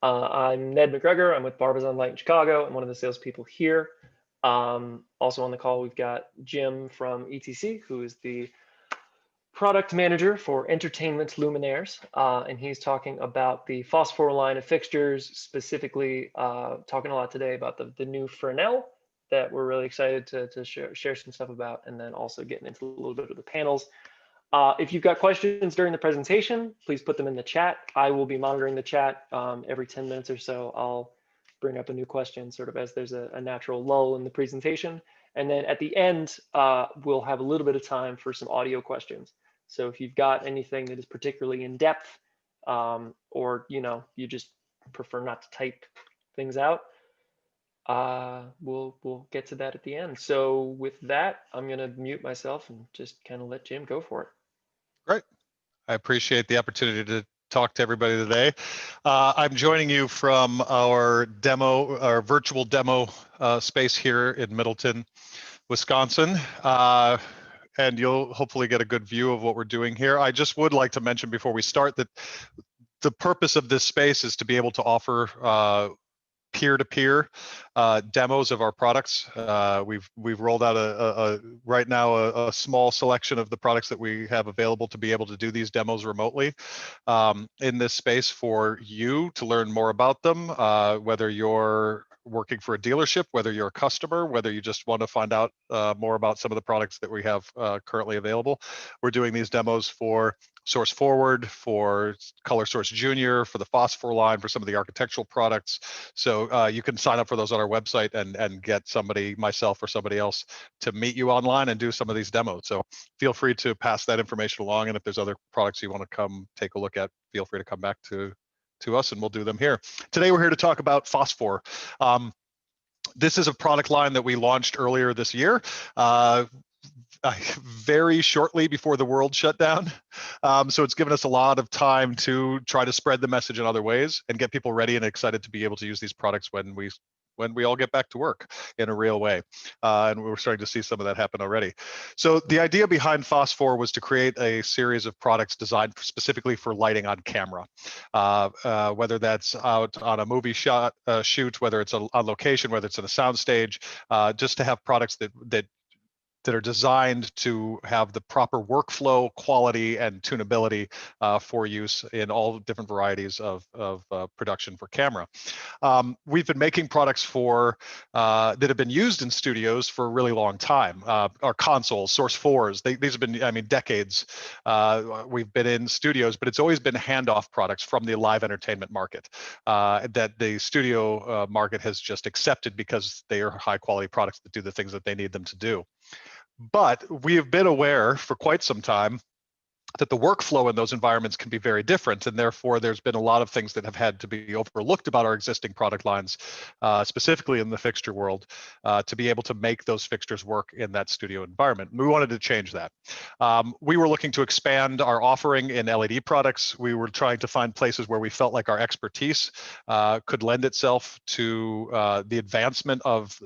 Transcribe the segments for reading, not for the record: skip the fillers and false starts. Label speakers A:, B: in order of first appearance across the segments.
A: I'm Ned McGreggor. I'm with Barbizon Light in Chicago. I'm one of the salespeople here. Also on the call, we've got Jim from ETC, who is the product manager for entertainment luminaires, and he's talking about the fos4 line of fixtures, specifically talking a lot today about the new Fresnel that we're really excited to share some stuff about, and then also getting into a little bit of the panels. If you've got questions during the presentation, please put them in the chat. I will be monitoring the chat every 10 minutes or so. I'll bring up a new question sort of as there's a natural lull in the presentation. And then at the end, we'll have a little bit of time for some audio questions. So if you've got anything that is particularly in depth, or you just prefer not to type things out, we'll get to that at the end. So with that, I'm gonna mute myself and just kind of let Jim go for it.
B: Great. I appreciate the opportunity to talk to everybody today. I'm joining you from our virtual demo space here in Middleton, Wisconsin. And you'll hopefully get a good view of what we're doing here. I just would like to mention before we start that the purpose of this space is to be able to offer peer-to-peer demos of our products. We've rolled out right now a small selection of the products that we have available to be able to do these demos remotely in this space for you to learn more about them, whether you're working for a dealership, whether you're a customer, whether you just want to find out more about some of the products that we have currently available. We're doing these demos for Source Forward, for Color Source Junior, for the fos4 line, for some of the architectural products. So you can sign up for those on our website and get somebody, myself or somebody else, to meet you online and do some of these demos. So feel free to pass that information along. And if there's other products you want to come take a look at, feel free to come back to us and we'll do them here. Today we're here to talk about fos4. This is a product line that we launched earlier this year. Very shortly before the world shut down. So it's given us a lot of time to try to spread the message in other ways and get people ready and excited to be able to use these products when we all get back to work in a real way. And we're starting to see some of that happen already. So the idea behind fos4 was to create a series of products designed specifically for lighting on camera, whether that's out on a movie shoot, whether it's on location, whether it's in a sound stage, just to have products that are designed to have the proper workflow, quality, and tunability for use in all different varieties of production for camera. We've been making products that have been used in studios for a really long time. Our consoles, Source 4s, these have been, decades. We've been in studios, but it's always been handoff products from the live entertainment market that the studio market has just accepted because they are high quality products that do the things that they need them to do. But we have been aware for quite some time that the workflow in those environments can be very different, and therefore there's been a lot of things that have had to be overlooked about our existing product lines, specifically in the fixture world, to be able to make those fixtures work in that studio environment. We wanted to change that. We were looking to expand our offering in LED products. We were trying to find places where we felt like our expertise could lend itself to the advancement of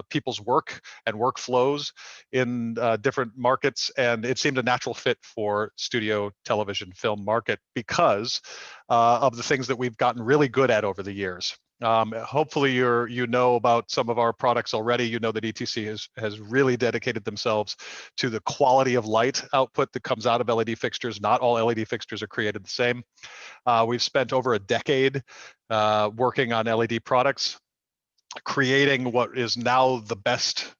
B: people's work and workflows in different markets, and it seemed a natural fit for studio television film market because of the things that we've gotten really good at over the years. Hopefully you know about some of our products already. You know that ETC has really dedicated themselves to the quality of light output that comes out of LED fixtures. Not all LED fixtures are created the same. We've spent over a decade working on LED products, creating what is now the best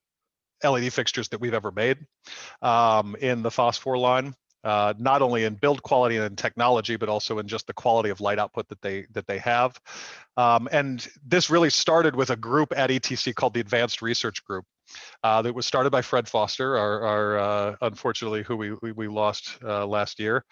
B: LED fixtures that we've ever made in the fos4 line, not only in build quality and in technology, but also in just the quality of light output that they have. And this really started with a group at ETC called the Advanced Research Group. That was started by Fred Foster, our unfortunately who we lost last year.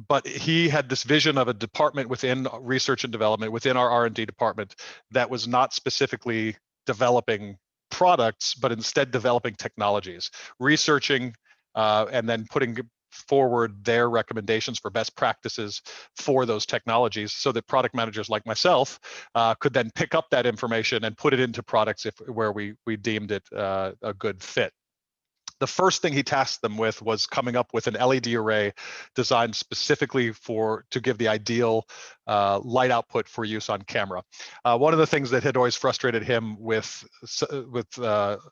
B: But he had this vision of a department within research and development, within our R&D department, that was not specifically developing products, but instead developing technologies, researching and then putting forward their recommendations for best practices for those technologies so that product managers like myself could then pick up that information and put it into products where we deemed it a good fit. The first thing he tasked them with was coming up with an LED array designed specifically to give the ideal light output for use on camera. One of the things that had always frustrated him with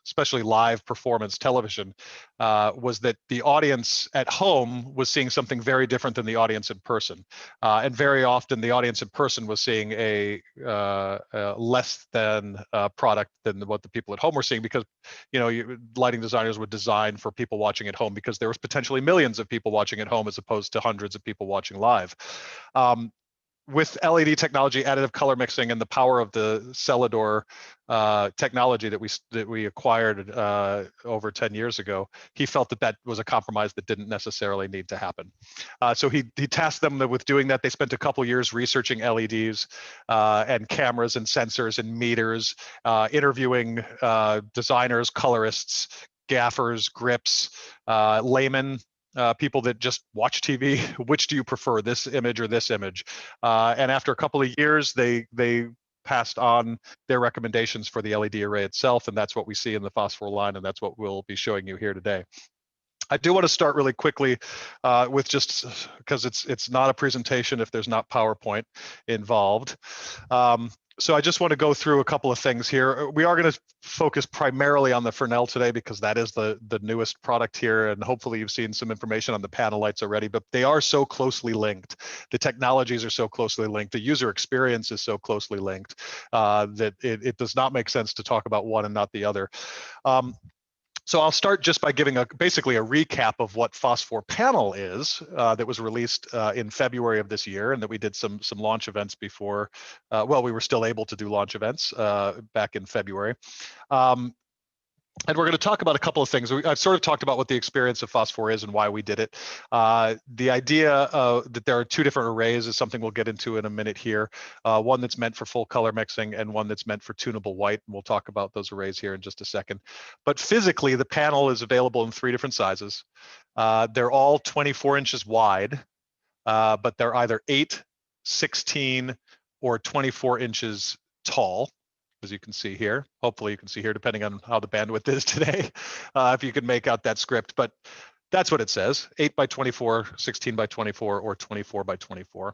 B: especially live performance television was that the audience at home was seeing something very different than the audience in person. And very often the audience in person was seeing a less than product than what the people at home were seeing, because lighting designers would design for people watching at home because there was potentially millions of people watching at home as opposed to hundreds of people watching live. With LED technology, additive color mixing, and the power of the Celador technology that we acquired over 10 years ago, he felt that was a compromise that didn't necessarily need to happen. So he tasked them with doing that. They spent a couple years researching LEDs and cameras and sensors and meters, interviewing designers, colorists, gaffers, grips, laymen, people that just watch TV. Which do you prefer, this image or this image? And after a couple of years, they passed on their recommendations for the LED array itself, and that's what we see in the fos4 line, and that's what we'll be showing you here today. I do want to start really quickly with, just because it's not a presentation if there's not PowerPoint involved. So I just want to go through a couple of things here. We are going to focus primarily on the Fresnel today because that is the newest product here, and hopefully you've seen some information on the panel lights already, but they are so closely linked. The technologies are so closely linked. The user experience is so closely linked that it does not make sense to talk about one and not the other. So I'll start just by giving basically a recap of what fos4 panel is that was released in February of this year, and that we did some launch events before. Well, we were still able to do launch events back in February. And we're going to talk about a couple of things. I've sort of talked about what the experience of fos4 is and why we did it. The idea that there are two different arrays is something we'll get into in a minute here. One that's meant for full color mixing and one that's meant for tunable white. And we'll talk about those arrays here in just a second. But physically, the panel is available in 3 different sizes. They're all 24 inches wide, but they're either 8, 16, or 24 inches tall, as you can see here. Hopefully you can see here, depending on how the bandwidth is today, if you can make out that script. But that's what it says: 8 by 24, 16 by 24, or 24 by 24.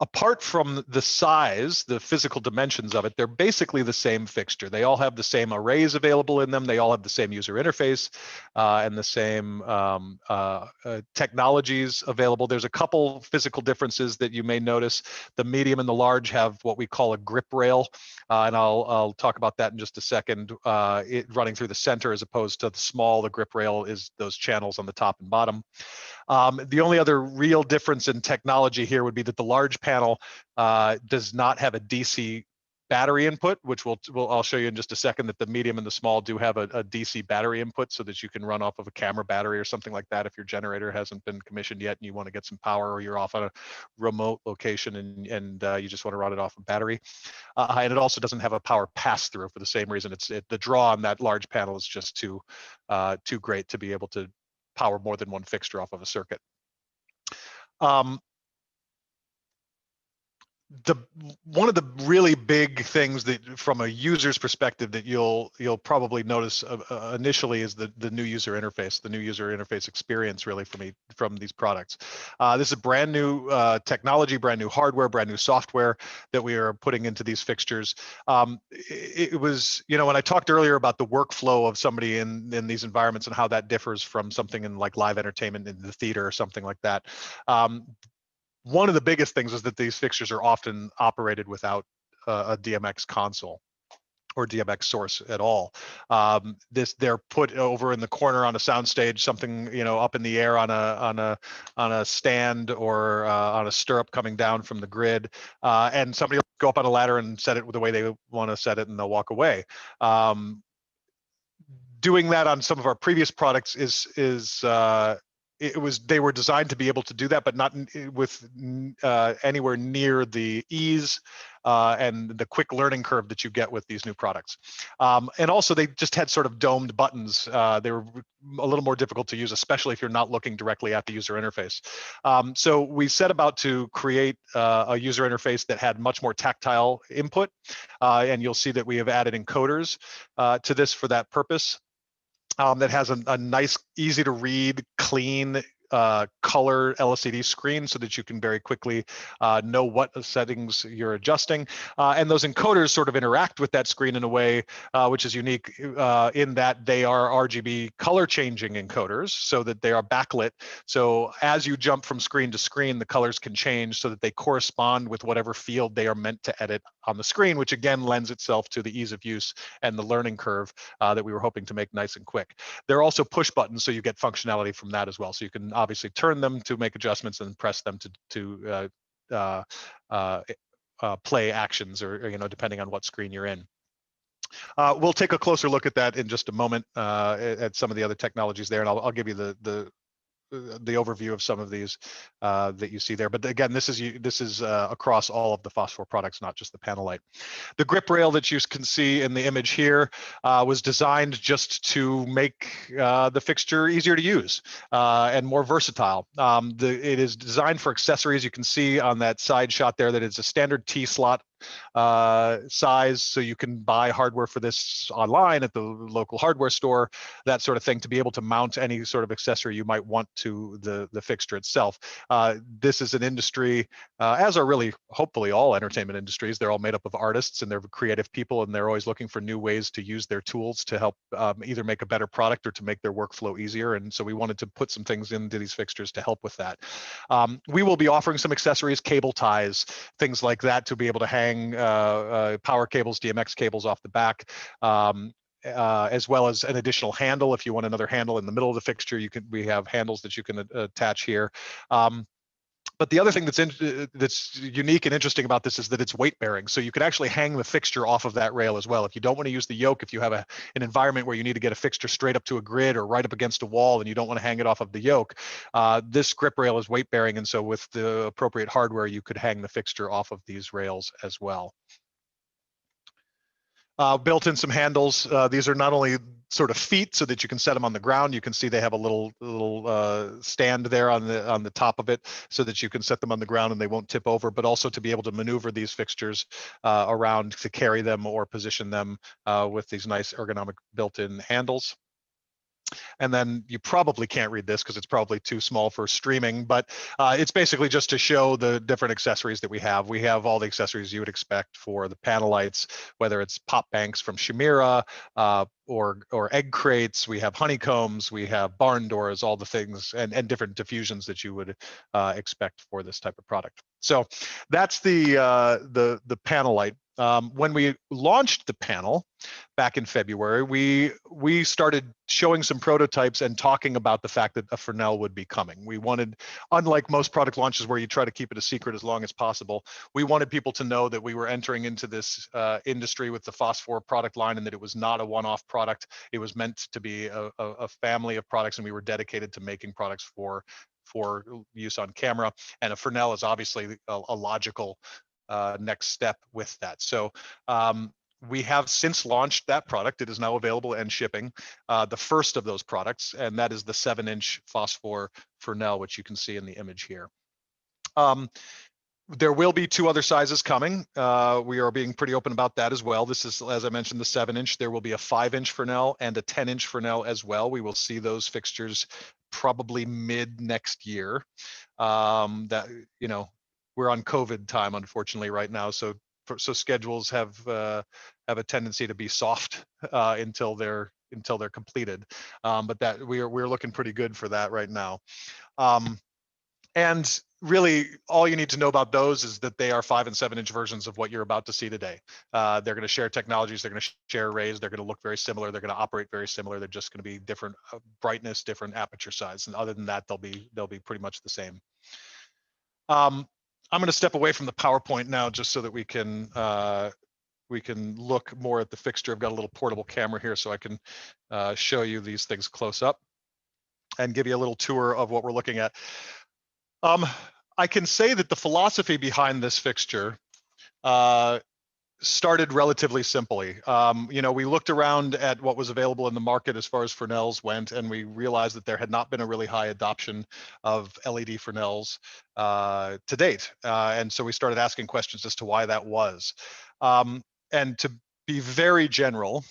B: Apart from the size, the physical dimensions of it, they're basically the same fixture. They all have the same arrays available in them. They all have the same user interface and the same technologies available. There's a couple physical differences that you may notice. The medium and the large have what we call a Griprail, and I'll talk about that in just a second. It running through the center, as opposed to the small. The Griprail is those channels on the top and bottom. The only other real difference in technology here would be that the large panel does not have a DC battery input, which I'll show you in just a second. That the medium and the small do have a DC battery input, so that you can run off of a camera battery or something like that if your generator hasn't been commissioned yet and you want to get some power, or you're off on a remote location and you just want to run it off a battery. And it also doesn't have a power pass-through for the same reason. The draw on that large panel is just too great to be able to power more than one fixture off of a circuit. One of the really big things that, from a user's perspective, that you'll probably notice initially is the new user interface, the new user interface experience, really, from these products. This is brand new technology, brand new hardware, brand new software that we are putting into these fixtures. It was, when I talked earlier about the workflow of somebody in these environments and how that differs from something in like live entertainment in the theater or something like that. One of the biggest things is that these fixtures are often operated without a DMX console or DMX source at all. They're put over in the corner on a soundstage, something up in the air on a stand or on a stirrup coming down from the grid, and somebody will go up on a ladder and set it the way they want to set it, and they'll walk away. Doing that on some of our previous products they were designed to be able to do that, but not with anywhere near the ease and the quick learning curve that you get with these new products. And also, they just had sort of domed buttons. They were a little more difficult to use, especially if you're not looking directly at the user interface. So we set about to create a user interface that had much more tactile input, and you'll see that we have added encoders to this for that purpose. that has a nice, easy to read, clean color LCD screen so that you can very quickly know what settings you're adjusting. And those encoders sort of interact with that screen in a way which is unique in that they are RGB color changing encoders so that they are backlit. So as you jump from screen to screen, the colors can change so that they correspond with whatever field they are meant to edit on the screen, which again lends itself to the ease of use and the learning curve that we were hoping to make nice and quick. There are also push buttons, so you get functionality from that as well. So you can obviously turn them to make adjustments and press them to play actions, or depending on what screen you're in. We'll take a closer look at that in just a moment at some of the other technologies there, and I'll give you the overview of some of these that you see there. But again, this is across all of the fos4 products, not just the panel light. The Griprail that you can see in the image here was designed just to make the fixture easier to use and more versatile. It is designed for accessories. You can see on that side shot there that it's a standard T-slot size, so you can buy hardware for this online at the local hardware store, that sort of thing, to be able to mount any sort of accessory you might want to the fixture itself. This is an industry, as are really hopefully all entertainment industries. They're all made up of artists and they're creative people, and they're always looking for new ways to use their tools to help either make a better product or to make their workflow easier. And so we wanted to put some things into these fixtures to help with that. We will be offering some accessories, cable ties, things like that, to be able to hang power cables, DMX cables off the back. As well as an additional handle. If you want another handle in the middle of the fixture, we have handles that you can attach here. But the other thing that's unique and interesting about this is that it's weight bearing. So you could actually hang the fixture off of that rail as well. If you don't want to use the yoke, if you have an environment where you need to get a fixture straight up to a grid or right up against a wall and you don't want to hang it off of the yoke, this grip rail is weight bearing. And so with the appropriate hardware, you could hang the fixture off of these rails as well. Built in some handles. These are not only sort of feet so that you can set them on the ground. You can see they have a little stand there on the top of it so that you can set them on the ground and they won't tip over, but also to be able to maneuver these fixtures around to carry them or position them with these nice ergonomic built-in handles. And then you probably can't read this because it's probably too small for streaming, but it's basically just to show the different accessories that we have. We have all the accessories you would expect for the panel lights, whether it's pop banks from Chimera or egg crates. We have honeycombs, we have barn doors, all the things, and different diffusions that you would expect for this type of product. So that's the panel light. When we launched the panel back in February, we started showing some prototypes and talking about the fact that a Fresnel would be coming. We wanted, unlike most product launches where you try to keep it a secret as long as possible, we wanted people to know that we were entering into this industry with the fos4 product line and that it was not a one-off product. It was meant to be a family of products, and we were dedicated to making products for use on camera. And a Fresnel is obviously a logical next step with that. So we have since launched that product. It is now available and shipping, the first of those products, and that is the 7-inch fos4 Fresnel, which you can see in the image here. There will be 2 other sizes coming. We are being pretty open about that as well. This is, as I mentioned, the 7-inch. There will be a 5-inch Fresnel and a 10-inch Fresnel as well. We will see those fixtures probably mid next year. That, you know, we're on COVID time, unfortunately, right now. So schedules have a tendency to be soft until they're completed. But that we're looking pretty good for that right now. And really, all you need to know about those is that they are 5- and 7-inch versions of what you're about to see today. They're going to share technologies. They're going to share arrays. They're going to look very similar. They're going to operate very similar. They're just going to be different brightness, different aperture size. And other than that, they'll be pretty much the same. I'm going to step away from the PowerPoint now, just so that we can look more at the fixture. I've got a little portable camera here, so I can show you these things close up and give you a little tour of what we're looking at. I can say that the philosophy behind this fixture started relatively simply. You know, we looked around at what was available in the market as far as Fresnels went, and we realized that there had not been a really high adoption of LED Fresnels to date. And so we started asking questions as to why that was. And to be very general,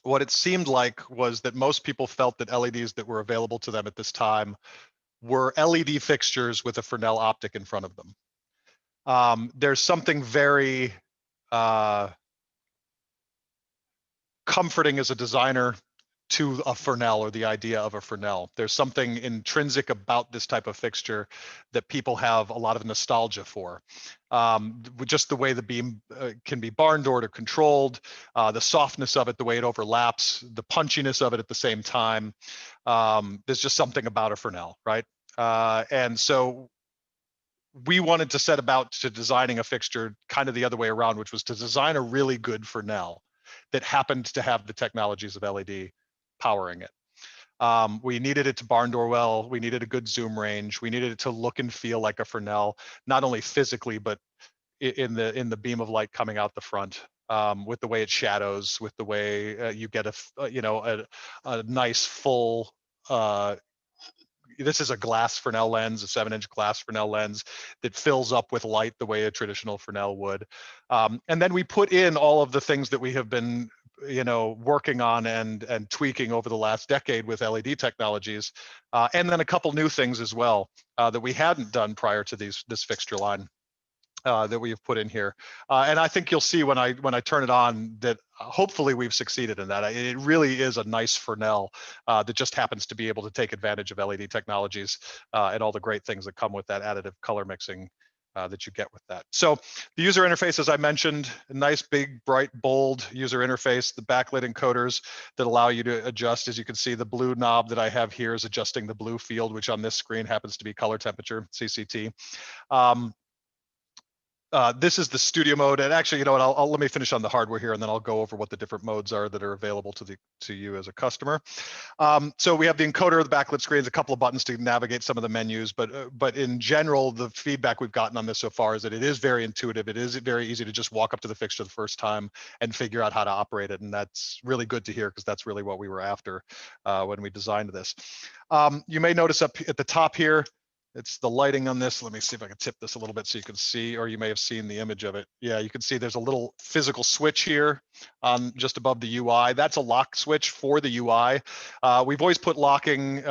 B: what it seemed like was that most people felt that LEDs that were available to them at this time were LED fixtures with a Fresnel optic in front of them. There's something very comforting as a designer to a Fresnel, or the idea of a Fresnel. There's something intrinsic about this type of fixture that people have a lot of nostalgia for. Just the way the beam can be barn doored or controlled, the softness of it, the way it overlaps, the punchiness of it at the same time. There's just something about a Fresnel, right? And so we wanted to set about to designing a fixture kind of the other way around, which was to design a really good Fresnel that happened to have the technologies of LED powering it. We needed it to barn door well. We needed a good zoom range. We needed it to look and feel like a Fresnel, not only physically, but in the beam of light coming out the front, with the way it shadows, with the way you get a nice full. This is a glass Fresnel lens, a 7-inch glass Fresnel lens that fills up with light the way a traditional Fresnel would. And then we put in all of the things that we have been working on and tweaking over the last decade with LED technologies, and then a couple new things as well that we hadn't done prior to this fixture line that we have put in here. And I think you'll see when I turn it on that hopefully we've succeeded in that. It really is a nice Fresnel that just happens to be able to take advantage of LED technologies and all the great things that come with that additive color mixing that you get with that. So the user interface, as I mentioned, a nice, big, bright, bold user interface, the backlit encoders that allow you to adjust. As you can see, the blue knob that I have here is adjusting the blue field, which on this screen happens to be color temperature, CCT. This is the studio mode, and actually, you know what? Let me finish on the hardware here, and then I'll go over what the different modes are that are available to you as a customer. So we have the encoder, the backlit screens, a couple of buttons to navigate some of the menus, but in general, the feedback we've gotten on this so far is that it is very intuitive. It is very easy to just walk up to the fixture the first time and figure out how to operate it, and that's really good to hear because that's really what we were after when we designed this. You may notice up at the top here, it's the lighting on this. Let me see if I can tip this a little bit so you can see, or you may have seen the image of it. Yeah, you can see there's a little physical switch here on just above the UI. That's a lock switch for the UI. We've always put locking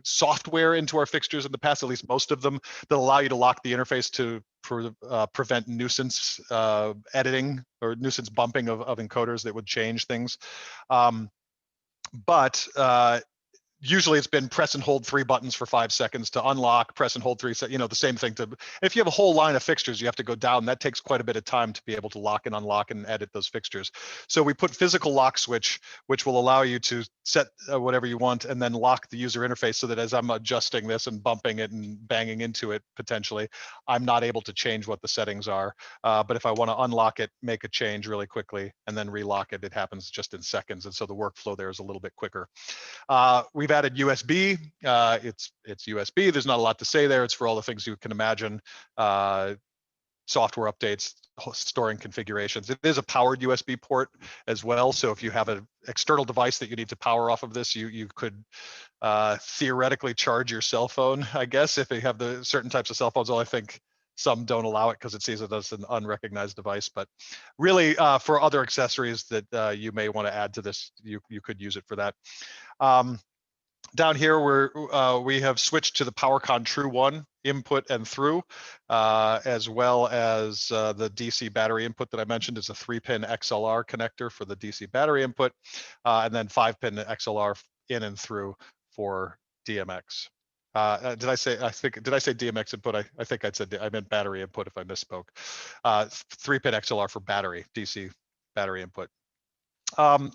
B: software into our fixtures in the past, at least most of them, that allow you to lock the interface to prevent nuisance editing or nuisance bumping of encoders that would change things. But usually it's been press and hold 3 buttons for 5 seconds to unlock, press and hold 3, the same thing to, if you have a whole line of fixtures, you have to go down. That takes quite a bit of time to be able to lock and unlock and edit those fixtures. So we put physical lock switch, which will allow you to set whatever you want and then lock the user interface so that as I'm adjusting this and bumping it and banging into it potentially, I'm not able to change what the settings are. But if I want to unlock it, make a change really quickly and then relock it, it happens just in seconds. And so the workflow there is a little bit quicker. We've added USB. It's USB. There's not a lot to say there. It's for all the things you can imagine. Software updates, storing configurations. It is a powered USB port as well. So if you have an external device that you need to power off of this, you could theoretically charge your cell phone, I guess, if you have the certain types of cell phones. Although I think some don't allow it because it sees it as an unrecognized device. But really, for other accessories that you may want to add to this, you could use it for that. Down here, we have switched to the PowerCon True 1 input and through, as well as the DC battery input that I mentioned is a 3-pin XLR connector for the DC battery input, and then 5-pin XLR in and through for DMX. Did I say DMX input? I think I meant battery input if I misspoke. 3-pin XLR for battery, DC battery input.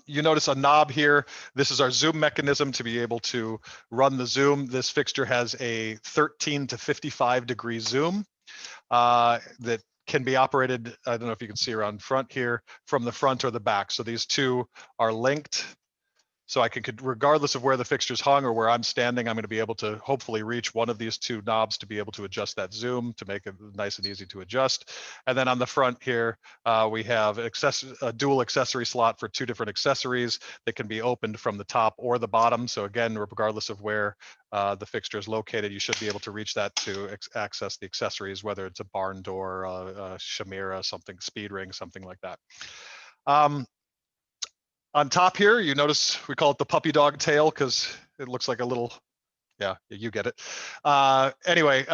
B: You notice a knob here. This is our zoom mechanism to be able to run the zoom. This fixture has a 13 to 55 degree zoom that can be operated, I don't know if you can see around front here, from the front or the back. So these two are linked. So I could, regardless of where the fixture's hung or where I'm standing, I'm going to be able to hopefully reach one of these two knobs to be able to adjust that zoom to make it nice and easy to adjust. And then on the front here, we have a dual accessory slot for 2 different accessories that can be opened from the top or the bottom. So again, regardless of where the fixture is located, you should be able to reach that to access the accessories, whether it's a barn door, a chimera, something, speed ring, something like that. On top here, you notice we call it the puppy dog tail because it looks like a little, yeah, you get it. Anyway,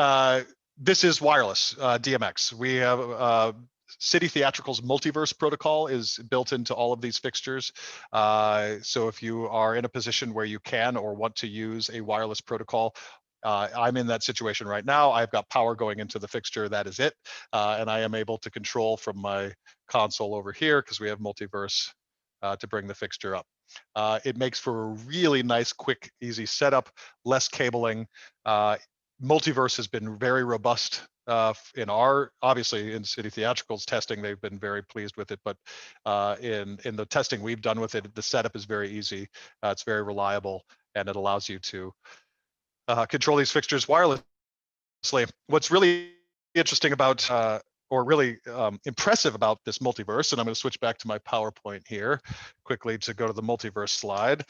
B: this is wireless DMX. We have City Theatrical's multiverse protocol is built into all of these fixtures. So if you are in a position where you can or want to use a wireless protocol, I'm in that situation right now. I've got power going into the fixture, that is it. And I am able to control from my console over here because we have multiverse to bring the fixture up. It makes for a really nice, quick, easy setup, less cabling. Multiverse has been very robust in our, obviously in City Theatrical's testing, they've been very pleased with it, but in the testing we've done with it, the setup is very easy, it's very reliable, and it allows you to control these fixtures wirelessly. What's really interesting about, or really impressive about this multiverse, and I'm going to switch back to my PowerPoint here quickly to go to the multiverse slide,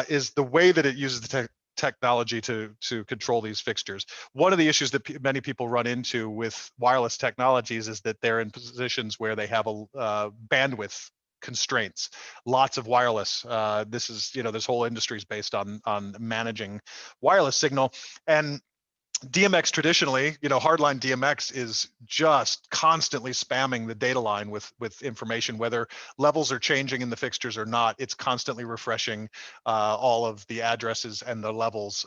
B: is the way that it uses the technology to control these fixtures. One of the issues that many people run into with wireless technologies is that they're in positions where they have a bandwidth constraints, lots of wireless. This is, this whole industry is based on managing wireless signal. And DMX traditionally, hardline DMX is just constantly spamming the data line with information, whether levels are changing in the fixtures or not. It's constantly refreshing all of the addresses and the levels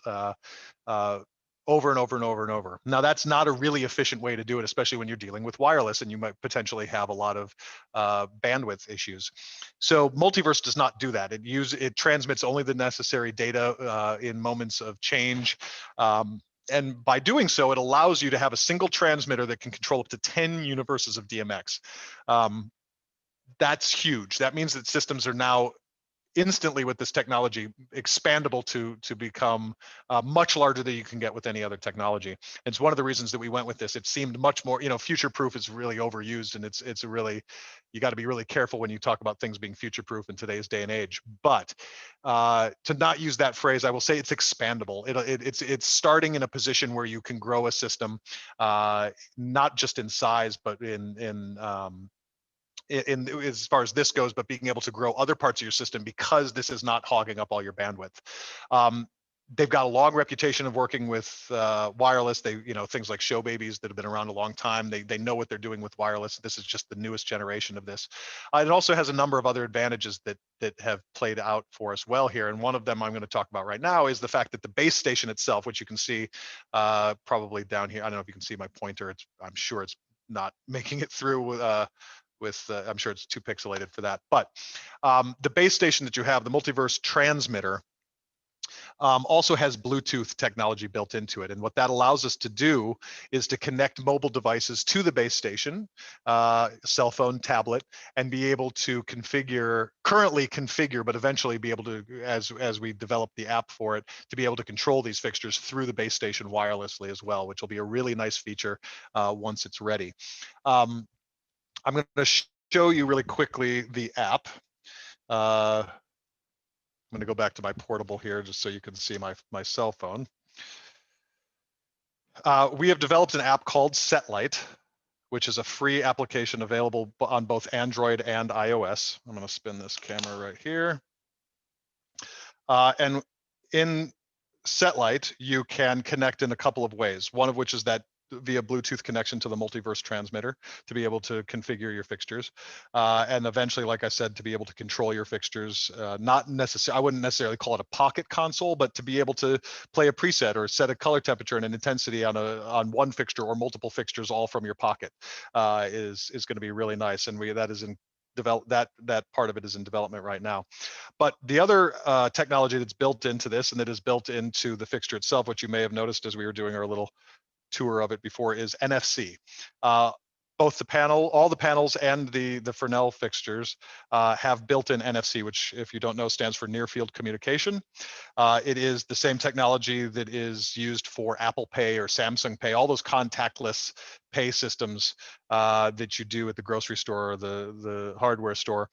B: over and over and over and over. Now, that's not a really efficient way to do it, especially when you're dealing with wireless and you might potentially have a lot of bandwidth issues. So multiverse does not do that. It transmits only the necessary data in moments of change. And by doing so, it allows you to have a single transmitter that can control up to 10 universes of DMX. That's huge. That means that systems are now instantly with this technology expandable to become much larger than you can get with any other technology. And it's one of the reasons that we went with this. It seemed much more, future proof is really overused, and it's a really, you got to be really careful when you talk about things being future proof in today's day and age. But to not use that phrase, I will say it's expandable. It's starting in a position where you can grow a system, not just in size, but in as far as this goes, but being able to grow other parts of your system because this is not hogging up all your bandwidth. They've got a long reputation of working with wireless. They, things like show babies that have been around a long time. They know what they're doing with wireless. This is just the newest generation of this. It also has a number of other advantages that have played out for us well here. And one of them I'm going to talk about right now is the fact that the base station itself, which you can see probably down here. I don't know if you can see my pointer. I'm sure it's not making it through I'm sure it's too pixelated for that, but the base station that you have, the multiverse transmitter, also has Bluetooth technology built into it. And what that allows us to do is to connect mobile devices to the base station, cell phone, tablet, and be able to currently configure, but eventually be able to, as we develop the app for it, to be able to control these fixtures through the base station wirelessly as well, which will be a really nice feature once it's ready. I'm going to show you really quickly the app. I'm going to go back to my portable here just so you can see my cell phone. We have developed an app called SetLight, which is a free application available on both Android and iOS. I'm going to spin this camera right here. And in SetLight, you can connect in a couple of ways, one of which is that via Bluetooth connection to the multiverse transmitter to be able to configure your fixtures. And eventually, like I said, to be able to control your fixtures, not necessarily, I wouldn't necessarily call it a pocket console, but to be able to play a preset or set a color temperature and an intensity on one fixture or multiple fixtures all from your pocket is going to be really nice. And that is in that part of it is in development right now. But the other technology that's built into this and that is built into the fixture itself, which you may have noticed as we were doing our little tour of it before, is NFC. Both all the panels and the Fresnel fixtures have built-in NFC, which, if you don't know, stands for near field communication. It is the same technology that is used for Apple Pay or Samsung Pay, all those contactless pay systems that you do at the grocery store or the hardware store.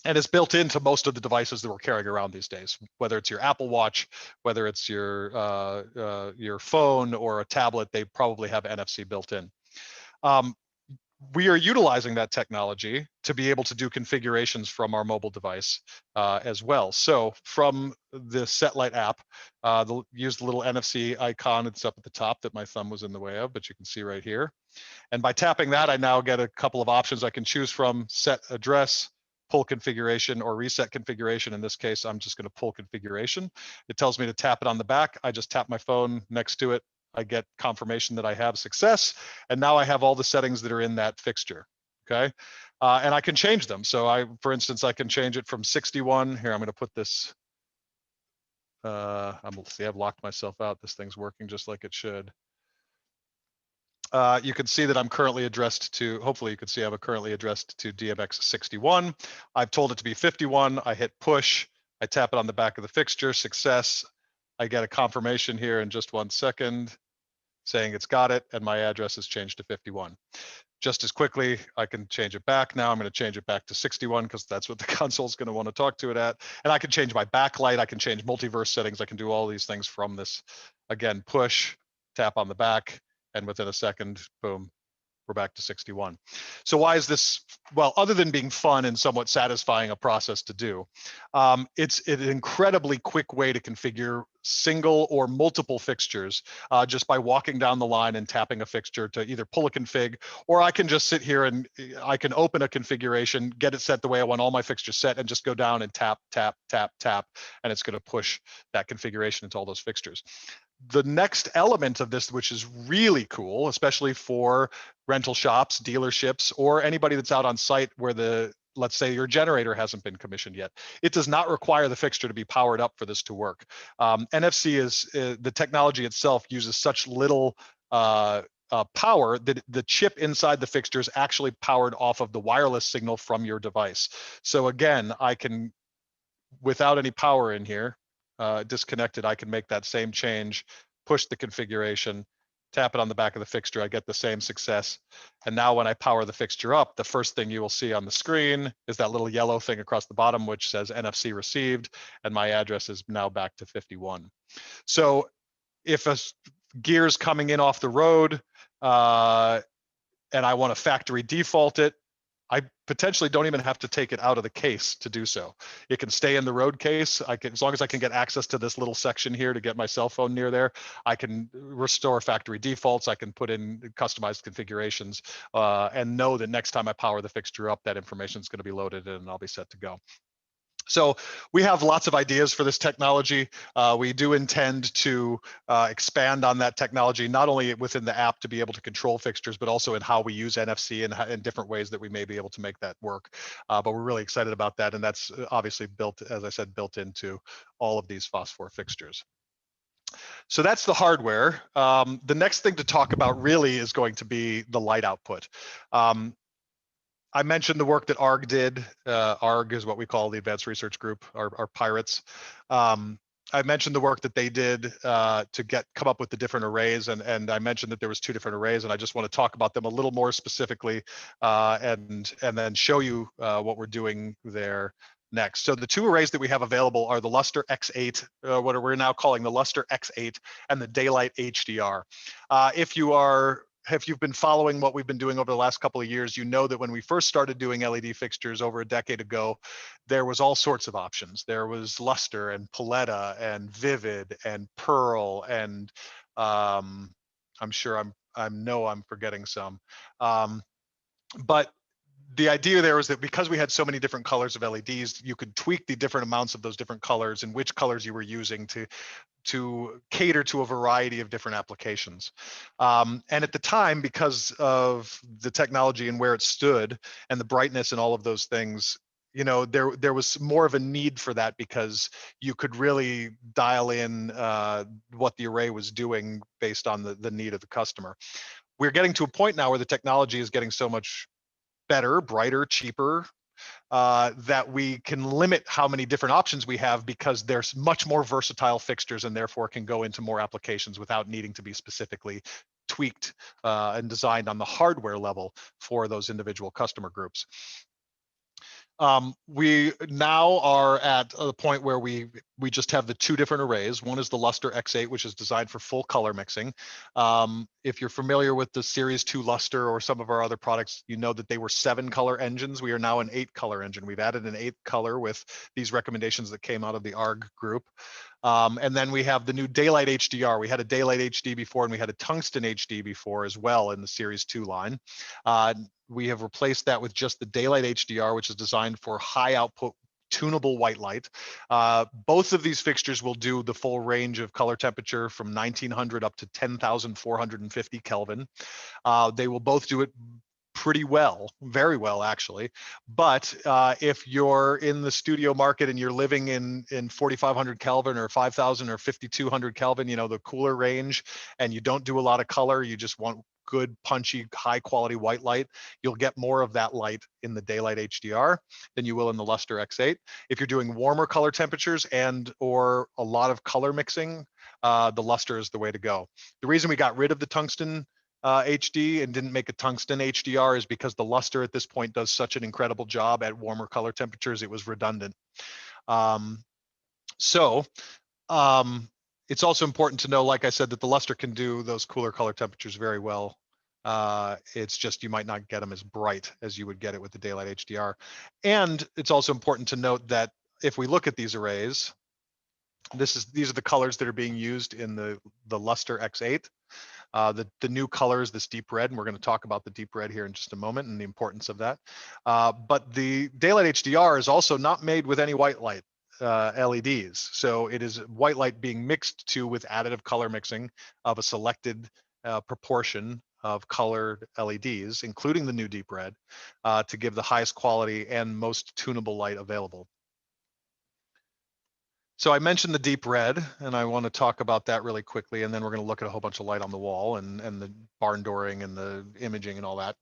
B: And it's built into most of the devices that we're carrying around these days, whether it's your Apple Watch, whether it's your phone or a tablet, they probably have NFC built in. we are utilizing that technology to be able to do configurations from our mobile device as well. So from the SetLight app, use the little NFC icon. It's up at the top that my thumb was in the way of, but you can see right here. And by tapping that, I now get a couple of options I can choose from: set address, pull configuration, or reset configuration. In this case, I'm just going to pull configuration. It tells me to tap it on the back. I just tap my phone next to it. I get confirmation that I have success. And now I have all the settings that are in that fixture. Okay. And I can change them. So for instance, I can change it from 61. Here, I'm going to put this. I've locked myself out. This thing's working just like it should. You can see that I'm currently addressed to, hopefully you can see I'm currently addressed to DMX 61. I've told it to be 51. I hit push. I tap it on the back of the fixture, success. I get a confirmation here in just 1 second saying it's got it, and my address has changed to 51. Just as quickly, I can change it back. Now I'm going to change it back to 61 because that's what the console is going to want to talk to it at. And I can change my backlight. I can change multiverse settings. I can do all these things from this. Again, push, tap on the back, and within a second, boom, we're back to 61. So why is this? Well, other than being fun and somewhat satisfying a process to do, it's an incredibly quick way to configure single or multiple fixtures just by walking down the line and tapping a fixture to either pull a config, or I can just sit here and I can open a configuration, get it set the way I want all my fixtures set, and just go down and tap, tap, tap, tap, and it's going to push that configuration into all those fixtures. The next element of this, which is really cool, especially for rental shops, dealerships, or anybody that's out on site where let's say your generator hasn't been commissioned yet, it does not require the fixture to be powered up for this to work. NFC is the technology itself uses such little power that the chip inside the fixture is actually powered off of the wireless signal from your device. So again, I can, without any power in here, disconnected, I can make that same change, push the configuration, tap it on the back of the fixture, I get the same success. And now when I power the fixture up, the first thing you will see on the screen is that little yellow thing across the bottom, which says NFC received, and my address is now back to 51. So if a gear's coming in off the road and I want to factory default it, I potentially don't even have to take it out of the case to do so. It can stay in the road case. As long as I can get access to this little section here to get my cell phone near there, I can restore factory defaults. I can put in customized configurations and know that next time I power the fixture up, that information is going to be loaded in and I'll be set to go. So we have lots of ideas for this technology. We do intend to expand on that technology, not only within the app to be able to control fixtures, but also in how we use NFC and in different ways that we may be able to make that work. But we're really excited about that. And that's obviously built, as I said, built into all of these fos4 fixtures. So that's the hardware. The next thing to talk about really is going to be the light output. I mentioned the work that ARG did. ARG is what we call the Advanced Research Group, our pirates. I mentioned the work that they did to come up with the different arrays, and I mentioned that there was 2 different arrays, and I just want to talk about them a little more specifically and then show you what we're doing there next. So the 2 arrays that we have available are the Luster X8, what we're now calling the Luster X8, and the Daylight HDR. If you've been following what we've been doing over the last couple of years, you know that when we first started doing LED fixtures over a decade ago, there was all sorts of options. There was Luster and Paletta and Vivid and Pearl, and I'm sure I'm forgetting some. But the idea there was that because we had so many different colors of LEDs, you could tweak the different amounts of those different colors and which colors you were using to cater to a variety of different applications. And at the time, because of the technology and where it stood and the brightness and all of those things, you know, there was more of a need for that because you could really dial in what the array was doing based on the need of the customer. We're getting to a point now where the technology is getting so much better, brighter, cheaper, that we can limit how many different options we have because there's much more versatile fixtures and therefore can go into more applications without needing to be specifically tweaked and designed on the hardware level for those individual customer groups. We now are at a point where we just have the two different arrays. One is the Luster X8, which is designed for full color mixing. If you're familiar with the Series 2 Luster or some of our other products, you know that they were 7-color engines. We are now an 8-color engine. We've added an 8th color with these recommendations that came out of the ARG group. And then we have the new Daylight HDR. We had a Daylight HD before, and we had a Tungsten HD before as well in the Series 2 line. We have replaced that with just the Daylight HDR, which is designed for high output tunable white light. Both of these fixtures will do the full range of color temperature from 1900 up to 10,450 Kelvin. They will both do it pretty well, very well actually. But if you're in the studio market and you're living in 4,500 Kelvin or 5,000 or 5,200 Kelvin, you know, the cooler range, and you don't do a lot of color, you just want good, punchy, high quality white light, you'll get more of that light in the Daylight HDR than you will in the Luster X8. If you're doing warmer color temperatures and or a lot of color mixing, the Luster is the way to go. The reason we got rid of the Tungsten HD and didn't make a Tungsten HDR is because the Luster at this point does such an incredible job at warmer color temperatures, it was redundant. It's also important to know, like I said, that the Luster can do those cooler color temperatures very well. It's just you might not get them as bright as you would get it with the Daylight HDR. And it's also important to note that if we look at these arrays, these are the colors that are being used in the Luster X8. The new color is this deep red, and we're going to talk about the deep red here in just a moment and the importance of that. But the Daylight HDR is also not made with any white light LEDs. So it is white light being mixed to with additive color mixing of a selected proportion of colored LEDs, including the new deep red, to give the highest quality and most tunable light available. So I mentioned the deep red, and I want to talk about that really quickly, and then we're going to look at a whole bunch of light on the wall and the barn dooring and the imaging and all that.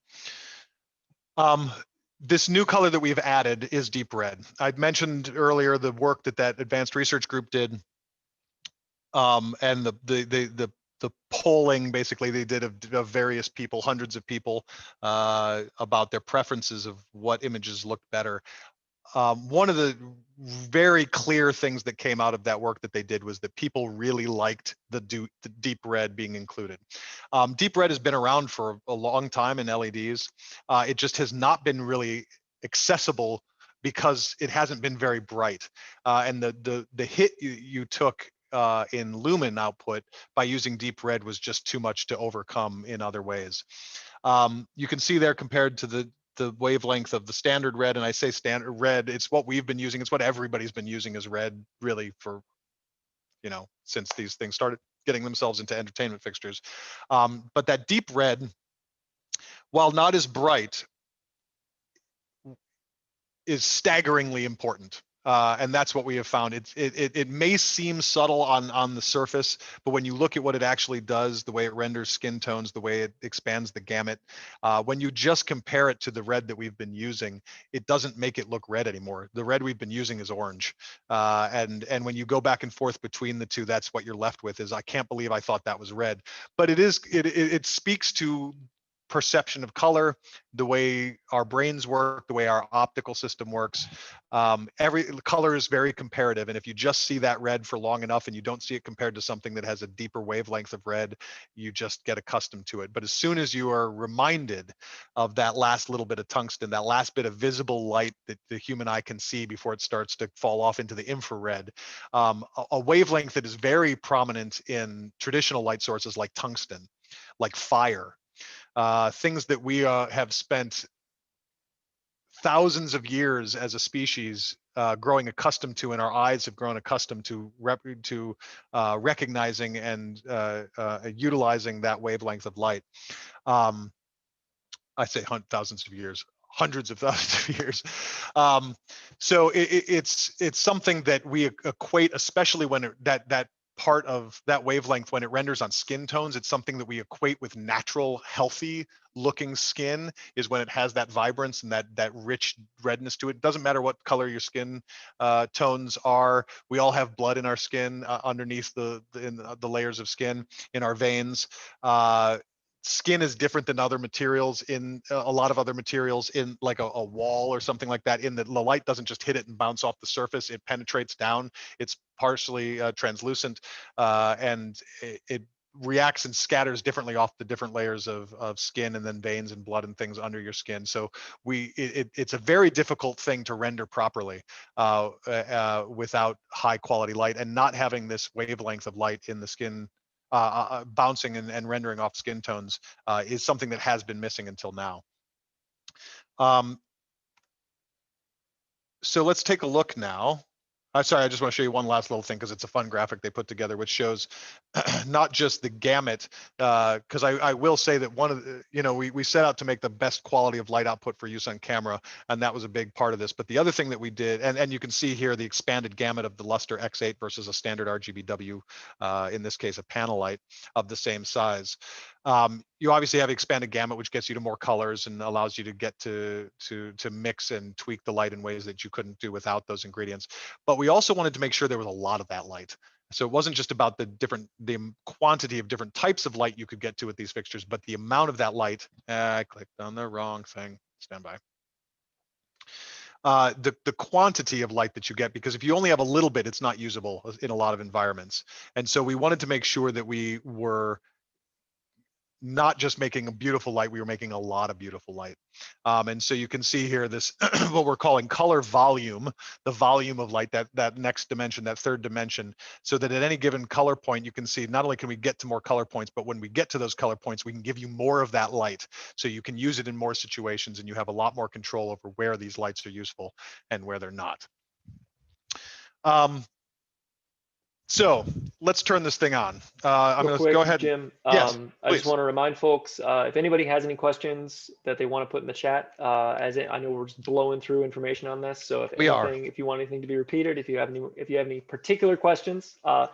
B: This new color that we've added is deep red. I'd mentioned earlier the work that advanced research group did, and the polling basically they did of various people, hundreds of people, about their preferences of what images looked better. One of the very clear things that came out of that work that they did was that people really liked the deep red being included. Deep red has been around for a long time in LEDs. It just has not been really accessible because it hasn't been very bright. And the hit you took in lumen output by using deep red was just too much to overcome in other ways. You can see there compared to the wavelength of the standard red, and I say standard red, it's what we've been using, it's what everybody's been using as red really for, you know, since these things started getting themselves into entertainment fixtures. But that deep red, while not as bright, is staggeringly important. And that's what we have found. It may seem subtle on the surface, but when you look at what it actually does, the way it renders skin tones, the way it expands the gamut, when you just compare it to the red that we've been using, it doesn't make it look red anymore. The red we've been using is orange. And when you go back and forth between the two, that's what you're left with is, I can't believe I thought that was red. But it speaks to perception of color, the way our brains work, the way our optical system works. Every color is very comparative, and if you just see that red for long enough and you don't see it compared to something that has a deeper wavelength of red, you just get accustomed to it. But as soon as you are reminded of that last little bit of tungsten, that last bit of visible light that the human eye can see before it starts to fall off into the infrared, a wavelength that is very prominent in traditional light sources like tungsten, like fire, things that we have spent thousands of years as a species growing accustomed to, and our eyes have grown accustomed to recognizing and utilizing that wavelength of light. I say thousands of years, hundreds of thousands of years. So it's something that we equate, especially when that part of that wavelength, when it renders on skin tones, it's something that we equate with natural, healthy looking skin, is when it has that vibrance and that rich redness to it. It doesn't matter what color your skin tones are. We all have blood in our skin underneath the layers of skin in our veins. skin is different than other materials in a lot of other materials in like a wall or something like that, in that the light doesn't just hit it and bounce off the surface, it penetrates down. It's partially translucent, and it reacts and scatters differently off the different layers of skin and then veins and blood and things under your skin. So it's a very difficult thing to render properly without high quality light, and not having this wavelength of light in the skin bouncing and rendering off skin tones is something that has been missing until now. So let's take a look now. Sorry, I just want to show you one last little thing because it's a fun graphic they put together, which shows not just the gamut, because I will say that one of the, we set out to make the best quality of light output for use on camera, and that was a big part of this. But the other thing that we did, and you can see here the expanded gamut of the Luster X8 versus a standard RGBW, in this case a panel light of the same size. You obviously have expanded gamut, which gets you to more colors and allows you to get to mix and tweak the light in ways that you couldn't do without those ingredients. But we also wanted to make sure there was a lot of that light. So it wasn't just about the quantity of different types of light you could get to with these fixtures, but the amount of that light. I clicked on the wrong thing. Stand by. The quantity of light that you get, because if you only have a little bit, it's not usable in a lot of environments. And so we wanted to make sure that we were not just making a beautiful light, we were making a lot of beautiful light. And so you can see here this, what we're calling color volume, the volume of light, that next dimension, that third dimension, so that at any given color point, you can see not only can we get to more color points, but when we get to those color points, we can give you more of that light. So you can use it in more situations and you have a lot more control over where these lights are useful and where they're not. So let's turn this thing on. I'm going to go ahead.
A: Jim.
B: Yes,
A: I just want to remind folks, if anybody has any questions that they want to put in the chat, I know we're just blowing through information on this. So if you want anything to be repeated, if you have any particular questions, put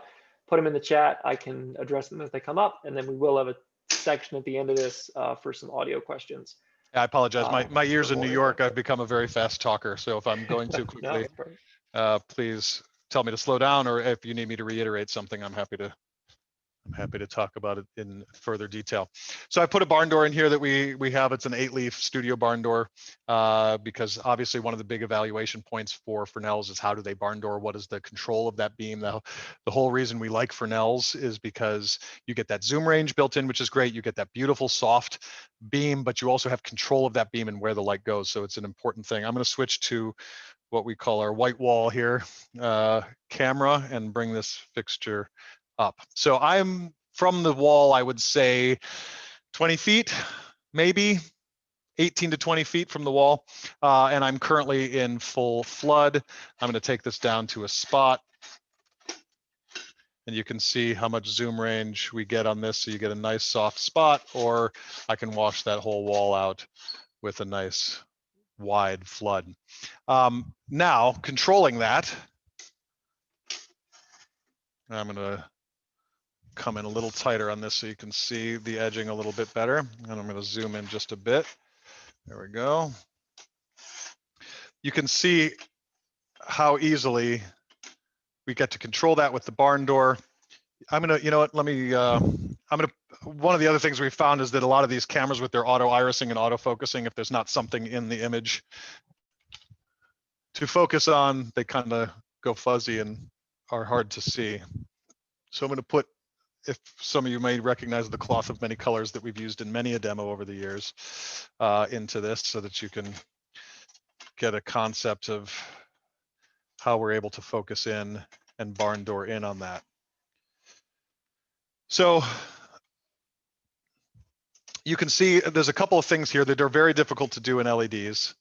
A: them in the chat. I can address them as they come up, and then we will have a section at the end of this for some audio questions.
B: I apologize. My years in New York, I've become a very fast talker. So if I'm going too quickly, please tell me to slow down, or if you need me to reiterate something, I'm happy to talk about it in further detail. So I put a barn door in here that we have. It's an 8-leaf studio barn door, because obviously one of the big evaluation points for Fresnels is how do they barn door? What is the control of that beam? The whole reason we like Fresnels is because you get that zoom range built in, which is great. You get that beautiful soft beam, but you also have control of that beam and where the light goes. So it's an important thing. I'm going to switch to what we call our white wall here camera and bring this fixture up. So I'm from the wall, I would say 20 feet, maybe 18 to 20 feet from the wall. And I'm currently in full flood. I'm going to take this down to a spot. And you can see how much zoom range we get on this. So you get a nice soft spot, or I can wash that whole wall out with a nice wide flood. Now, controlling that, I'm going to come in a little tighter on this so you can see the edging a little bit better. And I'm going to zoom in just a bit. There we go. You can see how easily we get to control that with the barn door. I'm going to, you know what, let me, one of the other things we found is that a lot of these cameras with their auto irising and auto focusing, if there's not something in the image to focus on, they kind of go fuzzy and are hard to see. So I'm going to put, if some of you may recognize the cloth of many colors that we've used in many a demo over the years, into this so that you can get a concept of how we're able to focus in and barn door in on that. So you can see there's a couple of things here that are very difficult to do in LEDs.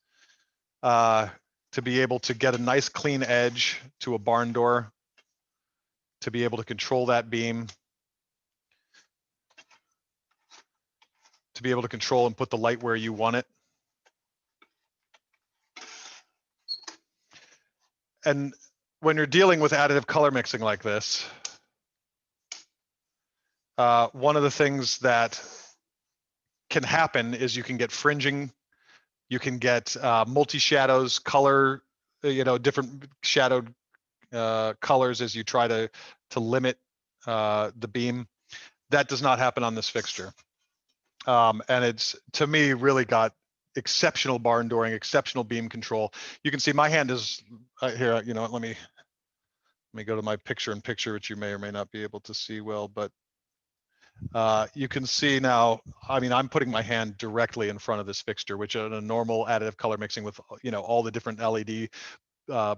B: To be able to get a nice clean edge to a barn door, to be able to control that beam, to be able to control and put the light where you want it. And when you're dealing with additive color mixing like this, one of the things that can happen is you can get fringing, you can get multi-shadows, color, different shadowed colors as you try to limit the beam. That does not happen on this fixture. And it's, to me, really got exceptional barn dooring, exceptional beam control. You can see my hand is here. You know, let me go to my picture-in-picture, which you may or may not be able to see well, but you can see now, I mean, I'm putting my hand directly in front of this fixture, which in a normal additive color mixing with, you know, all the different LED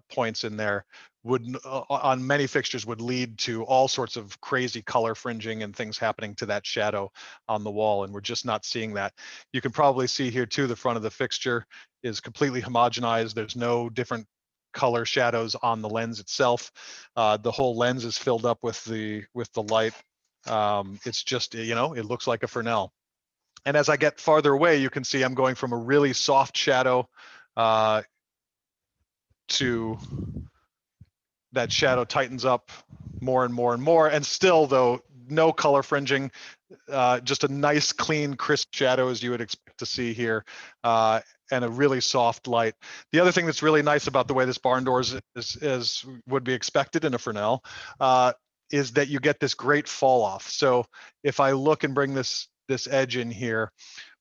B: points in there would on many fixtures would lead to all sorts of crazy color fringing and things happening to that shadow on the wall, and we're just not seeing that. You can probably see here too, the front of the fixture is completely homogenized. There's no different color shadows on the lens itself. The whole lens is filled up with the light. It's just, you know, it looks like a Fresnel. And as I get farther away, you can see I'm going from a really soft shadow to that shadow tightens up more and more and more, and still, though, no color fringing, just a nice, clean, crisp shadow as you would expect to see here, and a really soft light. The other thing that's really nice about the way this barn doors is would be expected in a Fresnel, is that you get this great fall off. So if I look and bring this edge in here,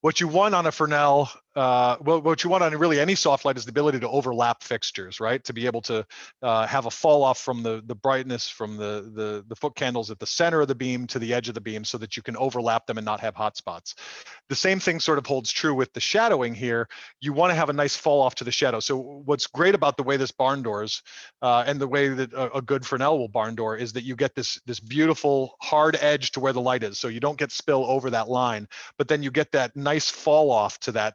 B: what you want on a Fresnel, well, what you want on really any soft light is the ability to overlap fixtures, right? To be able to have a fall off from the brightness from the foot candles at the center of the beam to the edge of the beam, so that you can overlap them and not have hot spots. The same thing sort of holds true with the shadowing here. You want to have a nice fall off to the shadow. So what's great about the way this barn doors and the way that a good Fresnel will barn door is that you get this beautiful hard edge to where the light is, so you don't get spill over that line, but then you get that nice fall off to that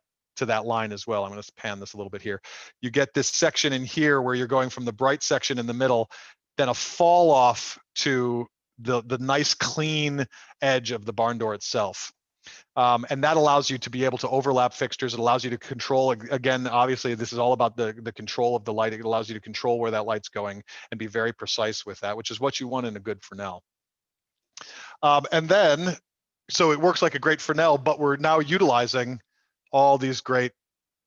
B: line as well. I'm going to pan this a little bit here. You get this section in here where you're going from the bright section in the middle, then a fall off to the nice clean edge of the barn door itself. And that allows you to be able to overlap fixtures. It allows you to control, again, obviously this is all about the control of the light. It allows you to control where that light's going and be very precise with that, which is what you want in a good Fresnel. And then, so it works like a great Fresnel, but we're now utilizing all these great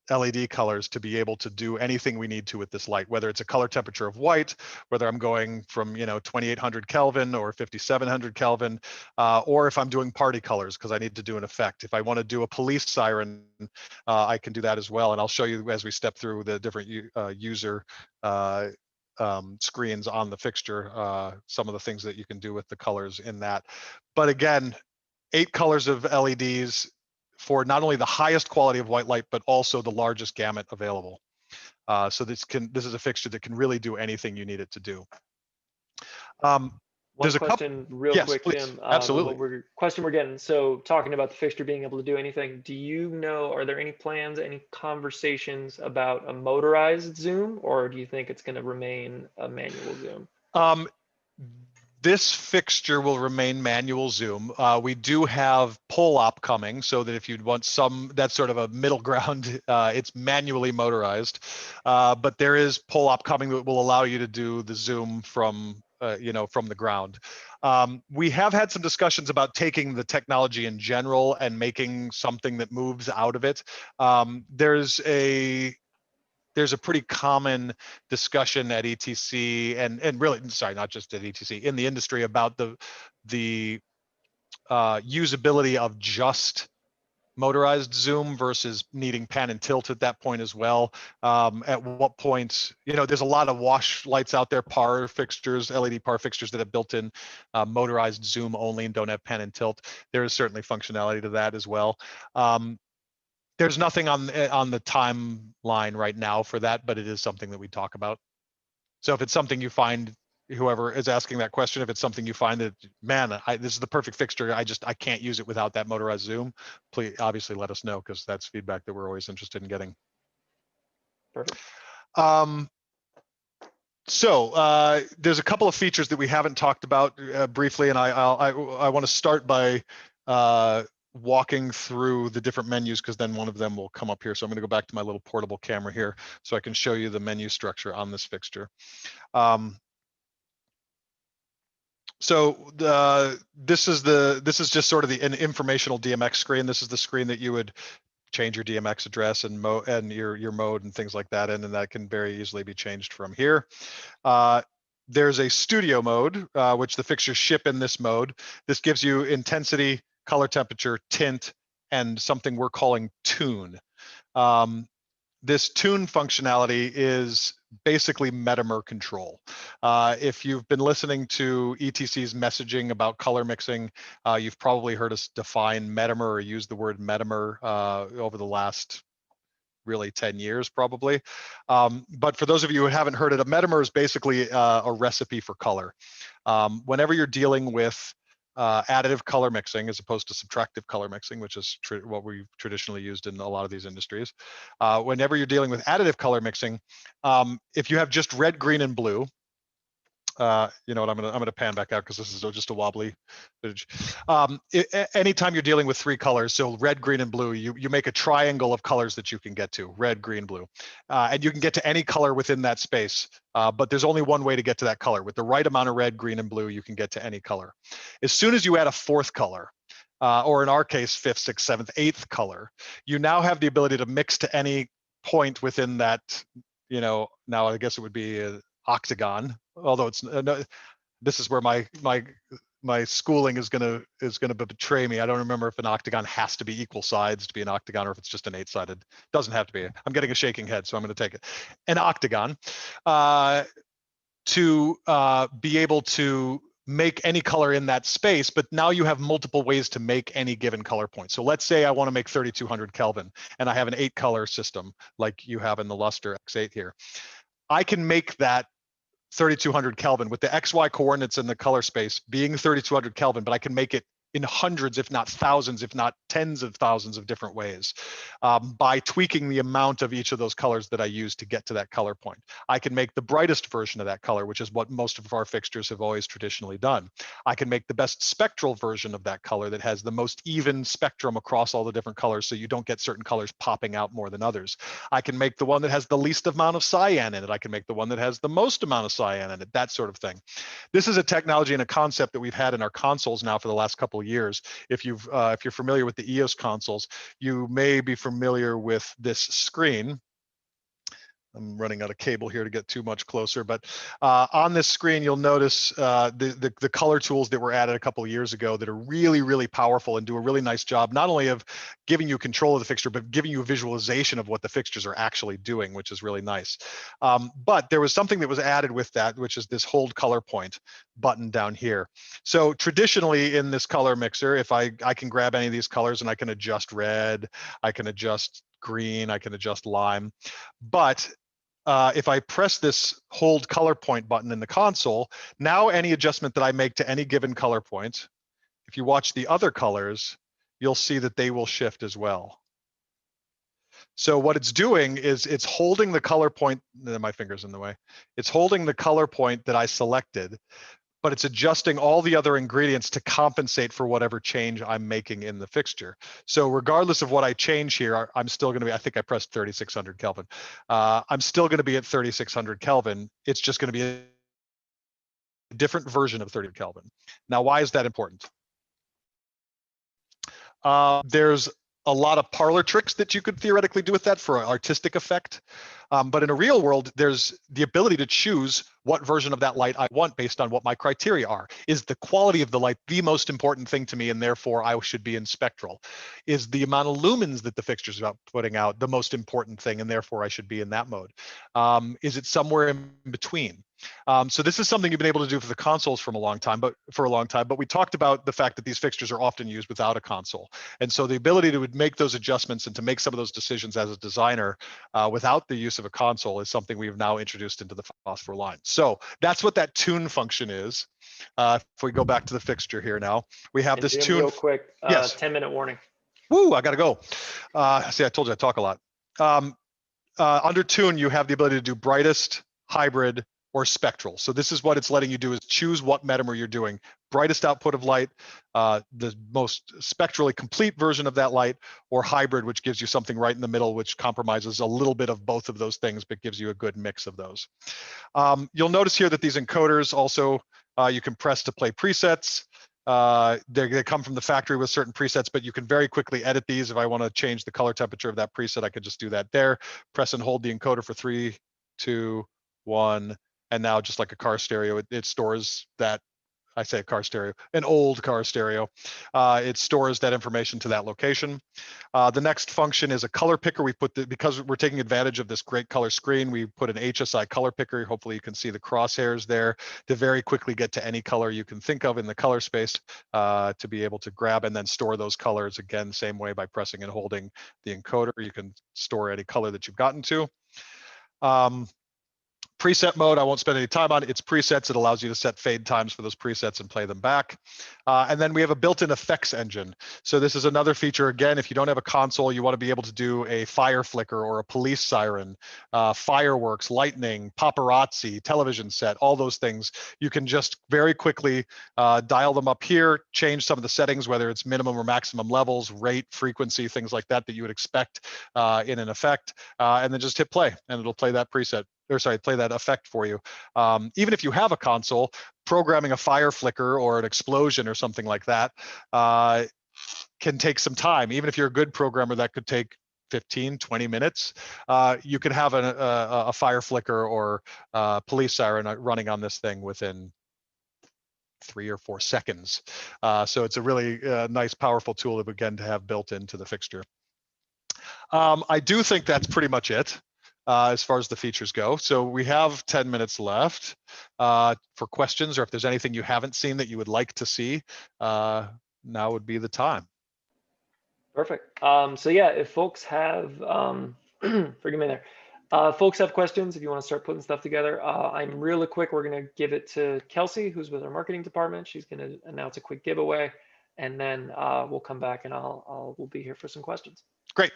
B: LED colors to be able to do anything we need to with this light, whether it's a color temperature of white, whether I'm going from, you know, 2800 Kelvin or 5700 Kelvin, or if I'm doing party colors because I need to do an effect. If I want to do a police siren, I can do that as well. And I'll show you as we step through the different user screens on the fixture, some of the things that you can do with the colors in that. But again, 8 colors of LEDs for not only the highest quality of white light, but also the largest gamut available. So this is a fixture that can really do anything you need it to do.
A: One question real
B: yes,
A: quick,
B: please.
A: Jim.
B: Absolutely.
A: Question we're getting. So talking about the fixture being able to do anything, do you know, are there any plans, any conversations about a motorized zoom, or do you think it's going to remain a manual zoom?
B: This fixture will remain manual zoom. We do have pull-op coming, so that if you'd want that's sort of a middle ground, it's manually motorized. But there is pull-op coming that will allow you to do the zoom from, you know, from the ground. We have had some discussions about taking the technology in general and making something that moves out of it. There's a pretty common discussion at ETC and really, sorry, not just at ETC, in the industry about the usability of just motorized zoom versus needing pan and tilt at that point as well. At what point, you know, there's a lot of wash lights out there, PAR fixtures, LED PAR fixtures that have built-in motorized zoom only and don't have pan and tilt. There is certainly functionality to that as well. There's nothing on the timeline right now for that, but it is something that we talk about. So if it's something you find, whoever is asking that question, if it's something you find that, man, this is the perfect fixture, I can't use it without that motorized zoom, please obviously let us know, because that's feedback that we're always interested in getting.
A: Perfect.
B: So there's a couple of features that we haven't talked about briefly, and I want to start by walking through the different menus, because then one of them will come up here. So I'm going to go back to my little portable camera here so I can show you the menu structure on this fixture. So this is just sort of an informational DMX screen. This is the screen that you would change your DMX address and your mode and things like that in, and that can very easily be changed from here. There's a studio mode, which the fixtures ship in this mode. This gives you intensity, color temperature, tint, and something we're calling tune. This tune functionality is basically metamer control. If you've been listening to ETC's messaging about color mixing, you've probably heard us define metamer or use the word metamer over the last really 10 years probably. But for those of you who haven't heard it, a metamer is basically a recipe for color. Whenever you're dealing with additive color mixing as opposed to subtractive color mixing, which is what we've traditionally used in a lot of these industries. Whenever you're dealing with additive color mixing, if you have just red, green, and blue, you know what, I'm gonna pan back out because this is just a wobbly footage. Anytime you're dealing with three colors, so red, green, and blue, you make a triangle of colors that you can get to, red, green, blue. And you can get to any color within that space, but there's only one way to get to that color. With the right amount of red, green, and blue, you can get to any color. As soon as you add a fourth color, or in our case, fifth, sixth, seventh, eighth color, you now have the ability to mix to any point within that, you know, now I guess it would be a octagon, although it's this is where my schooling is gonna betray me. I don't remember if an octagon has to be equal sides to be an octagon, or if it's just an 8-sided. Doesn't have to be. I'm getting a shaking head, so I'm going to take it. An octagon to be able to make any color in that space, but now you have multiple ways to make any given color point. So let's say I want to make 3200 Kelvin, and I have an 8-color system like you have in the Luster X8 here. I can make that 3200 Kelvin with the XY coordinates in the color space being 3200 Kelvin, but I can make it in hundreds, if not thousands, if not tens of thousands of different ways by tweaking the amount of each of those colors that I use to get to that color point. I can make the brightest version of that color, which is what most of our fixtures have always traditionally done. I can make the best spectral version of that color that has the most even spectrum across all the different colors, so you don't get certain colors popping out more than others. I can make the one that has the least amount of cyan in it. I can make the one that has the most amount of cyan in it, that sort of thing. This is a technology and a concept that we've had in our consoles now for the last couple of years. If you're familiar with the EOS consoles, you may be familiar with this screen. I'm running out of cable here to get too much closer, but on this screen, you'll notice the color tools that were added a couple of years ago that are really, really powerful and do a really nice job, not only of giving you control of the fixture, but giving you a visualization of what the fixtures are actually doing, which is really nice. But there was something that was added with that, which is this hold color point button down here. So traditionally in this color mixer, if I can grab any of these colors and I can adjust red, I can adjust green, I can adjust lime, but if I press this hold color point button in the console, now any adjustment that I make to any given color point, if you watch the other colors, you'll see that they will shift as well. So what it's doing is it's holding the color point, my finger's in the way, it's holding the color point that I selected, but it's adjusting all the other ingredients to compensate for whatever change I'm making in the fixture. So regardless of what I change here, I'm still going to be, I think I pressed 3600 Kelvin. I'm still going to be at 3600 Kelvin. It's just going to be a different version of 30 Kelvin. Now, why is that important? There's a lot of parlor tricks that you could theoretically do with that for artistic effect. But in a real world, there's the ability to choose what version of that light I want based on what my criteria are. Is the quality of the light the most important thing to me, and therefore I should be in spectral? Is the amount of lumens that the fixture's about putting out the most important thing, and therefore I should be in that mode? Is it somewhere in between? So this is something you've been able to do for the consoles for a long time, but we talked about the fact that these fixtures are often used without a console. And so the ability to make those adjustments and to make some of those decisions as a designer without the use of a console is something we've now introduced into the fos4 line. So that's what that tune function is. If we go back to the fixture here now, we have this tune.
A: Real quick,
B: yes.
A: 10-minute warning.
B: Woo, I gotta go. See, I told you I talk a lot. Under tune, you have the ability to do brightest, hybrid, or spectral. So this is what it's letting you do, is choose what metamer you're doing. Brightest output of light, the most spectrally complete version of that light, or hybrid, which gives you something right in the middle, which compromises a little bit of both of those things, but gives you a good mix of those. You'll notice here that these encoders also, you can press to play presets. They come from the factory with certain presets, but you can very quickly edit these. If I want to change the color temperature of that preset, I could just do that there. Press and hold the encoder for 3, 2, 1. And now, just like a car stereo, it stores that I say a car stereo, an old car stereo. It stores that information to that location. The next function is a color picker. We put because we're taking advantage of this great color screen, we put an HSI color picker. Hopefully you can see the crosshairs there to very quickly get to any color you can think of in the color space to be able to grab and then store those colors again, same way by pressing and holding the encoder. You can store any color that you've gotten to. Preset mode, I won't spend any time on it. It's presets. It allows you to set fade times for those presets and play them back. And then we have a built-in effects engine. So this is another feature. Again, if you don't have a console, you want to be able to do a fire flicker or a police siren, fireworks, lightning, paparazzi, television set, all those things. You can just very quickly dial them up here, change some of the settings, whether it's minimum or maximum levels, rate, frequency, things like that that you would expect in an effect, and then just hit play, and it'll play that preset. Or sorry, play that effect for you. Even if you have a console, programming a fire flicker or an explosion or something like that can take some time. Even if you're a good programmer, that could take 15, 20 minutes. You could have a fire flicker or police siren running on this thing within 3 or 4 seconds. So it's a really nice, powerful tool, again, to have built into the fixture. I do think that's pretty much it. As far as the features go. So we have 10 minutes left for questions, or if there's anything you haven't seen that you would like to see, now would be the time.
A: Perfect. So yeah, if folks have, forgive me there, folks have questions, if you want to start putting stuff together, I'm really quick. We're going to give it to Kelsey, who's with our marketing department. She's going to announce a quick giveaway, and then we'll come back and we'll be here for some questions.
B: Great.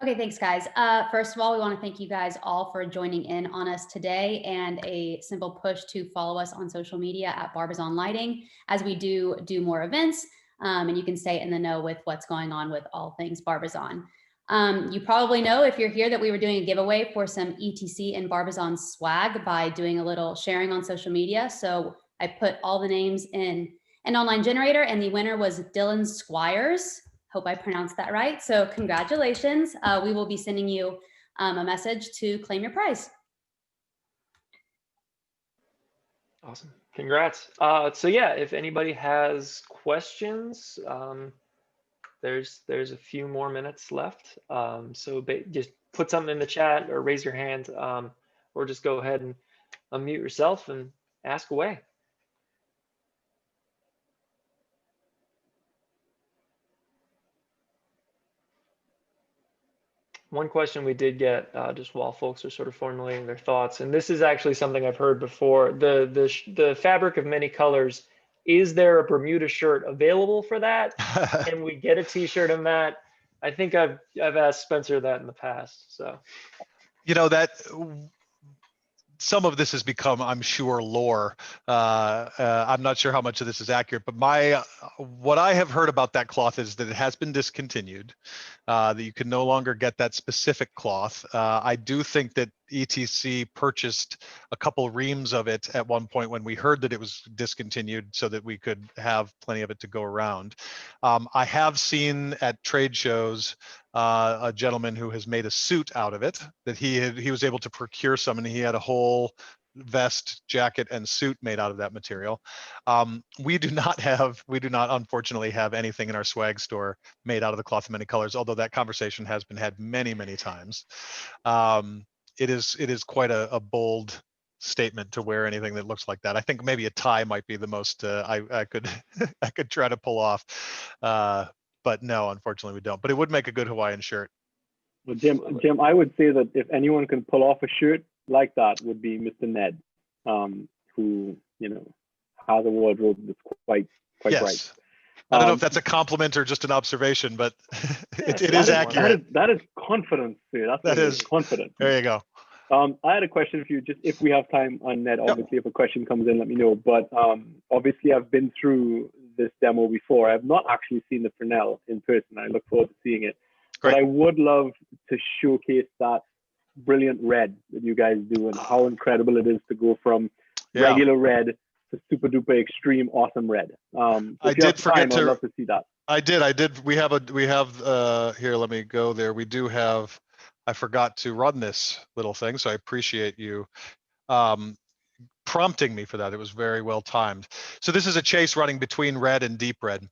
C: Okay, thanks, guys. First of all, we want to thank you guys all for joining in on us today, and a simple push to follow us on social media at Barbizon Lighting as we do more events, and you can stay in the know with what's going on with all things Barbizon. You probably know, if you're here, that we were doing a giveaway for some ETC and Barbizon swag by doing a little sharing on social media. So I put all the names in an online generator, and the winner was Dylan Squires. Hope I pronounced that right. So congratulations. We will be sending you a message to claim your prize.
A: Awesome. Congrats. So yeah, if anybody has questions, there's a few more minutes left. So just put something in the chat or raise your hand, or just go ahead and unmute yourself and ask away. One question we did get just while folks are sort of formulating their thoughts, and this is actually something I've heard before, the fabric of many colors, is there a Bermuda shirt available for that? Can we get a t-shirt in that? I think I've asked Spencer that in the past. So,
B: you know, that some of this has become, I'm sure, lore. I'm not sure how much of this is accurate, but what I have heard about that cloth is that it has been discontinued, that you can no longer get that specific cloth. I do think that ETC purchased a couple reams of it at one point when we heard that it was discontinued, so that we could have plenty of it to go around. I have seen at trade shows a gentleman who has made a suit out of it, that he was able to procure some, and he had a whole vest, jacket, and suit made out of that material. We do not unfortunately have anything in our swag store made out of the cloth of many colors, although that conversation has been had many times. It is quite a bold statement to wear anything that looks like that. I think maybe a tie might be the most I could I could try to pull off. But no, unfortunately we don't. But it would make a good Hawaiian shirt.
D: Well, Jim, I would say that if anyone can pull off a shirt like that, would be Mr. Ned, who, you know, has a wardrobe that's quite
B: yes.
D: bright.
B: I don't know if that's a compliment or just an observation, but it is accurate.
D: That is confidence, sir. That is confidence.
B: There you go.
D: I had a question for you, just if we have time on Ned. Obviously, if a question comes in, let me know. But obviously, I've been through this demo before. I've not actually seen the Fresnel in person. I look forward to seeing it.
B: Great.
D: But I would love to showcase that brilliant red that you guys do, and how incredible it is to go from regular red to super duper extreme awesome red.
B: I did forget to.
D: I'd love to see that.
B: I did. We have here. Let me go there. We do have. I forgot to run this little thing, so I appreciate you prompting me for that. It was very well timed. So this is a chase running between red and deep red.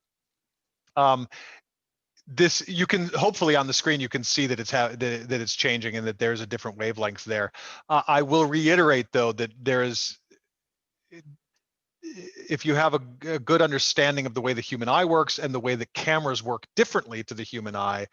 B: This, you can hopefully on the screen you can see that it's changing and that there's a different wavelength there. I will reiterate though that there is, if you have a good understanding of the way the human eye works and the way that cameras work differently to the human eye,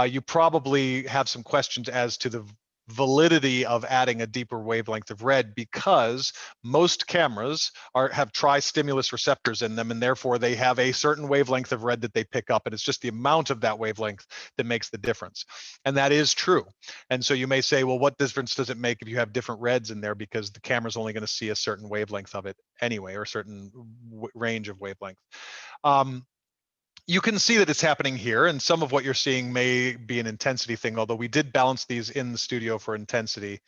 B: you probably have some questions as to the validity of adding a deeper wavelength of red, because most cameras have tri-stimulus receptors in them, and therefore they have a certain wavelength of red that they pick up, and it's just the amount of that wavelength that makes the difference. And that is true. And so you may say, well, what difference does it make if you have different reds in there, because the camera's only going to see a certain wavelength of it anyway, or a certain range of wavelength. You can see that it's happening here, and some of what you're seeing may be an intensity thing, although we did balance these in the studio for intensity,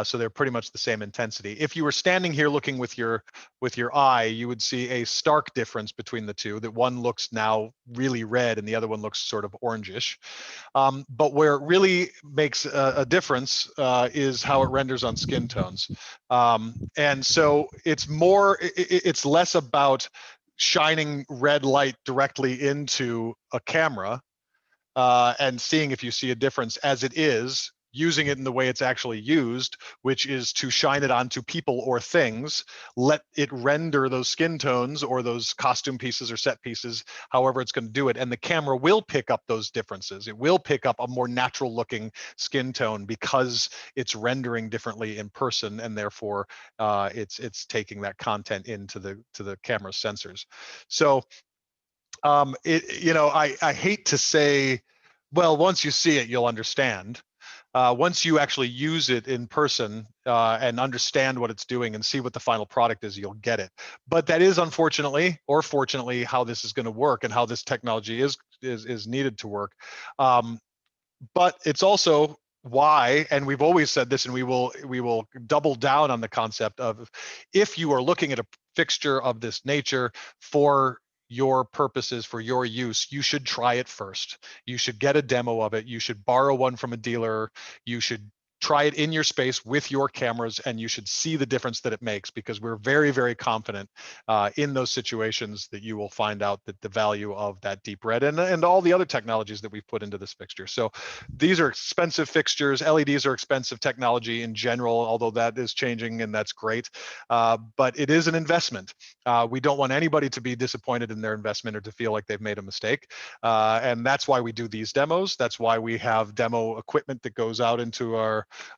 B: so they're pretty much the same intensity. If you were standing here looking with your eye, you would see a stark difference between the two, that one looks now really red and the other one looks sort of orangish. But where it really makes a difference is how it renders on skin tones. And so it's less about shining red light directly into a camera and seeing if you see a difference, as it is using it in the way it's actually used, which is to shine it onto people or things, let it render those skin tones or those costume pieces or set pieces, however it's going to do it. And the camera will pick up those differences. It will pick up a more natural looking skin tone because it's rendering differently in person, and therefore it's taking that content into the camera's sensors. So I hate to say, well, once you see it, you'll understand. Once you actually use it in person and understand what it's doing and see what the final product is, you'll get it. But that is unfortunately, or fortunately, how this is going to work and how this technology is needed to work. But it's also why, and we've always said this, and we will double down on the concept of, if you are looking at a fixture of this nature for your purposes, for your use, you should try it first. You should get a demo of it. You should borrow one from a dealer. You should try it in your space with your cameras, and you should see the difference that it makes, because we're very, very confident in those situations that you will find out that the value of that deep red and all the other technologies that we've put into this fixture. So these are expensive fixtures. LEDs are expensive technology in general, although that is changing, and that's great. But it is an investment. We don't want anybody to be disappointed in their investment or to feel like they've made a mistake. And that's why we do these demos. That's why we have demo equipment that goes out into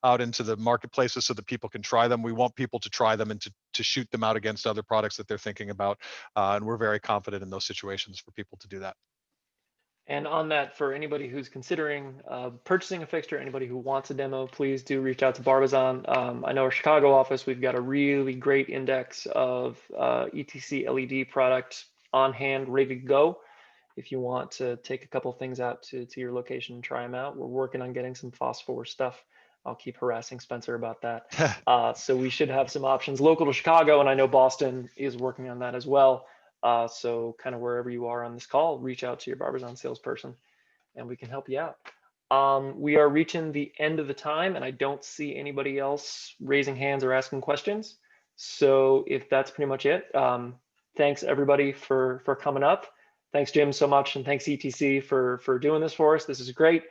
B: the marketplaces so that people can try them. We want people to try them and to shoot them out against other products that they're thinking about. And we're very confident in those situations for people to do that.
A: And on that, for anybody who's considering purchasing a fixture, anybody who wants a demo, please do reach out to Barbizon. I know our Chicago office, we've got a really great index of ETC LED product on hand, ready to go. If you want to take a couple things out to your location and try them out, we're working on getting some fos4 stuff. I'll keep harassing Spencer about that. So we should have some options local to Chicago, and I know Boston is working on that as well. So kind of wherever you are on this call, reach out to your Barbizon salesperson and we can help you out. We are reaching the end of the time, and I don't see anybody else raising hands or asking questions. So if that's pretty much it, thanks everybody for coming up. Thanks, Jim, so much, and thanks ETC for doing this for us. This is great.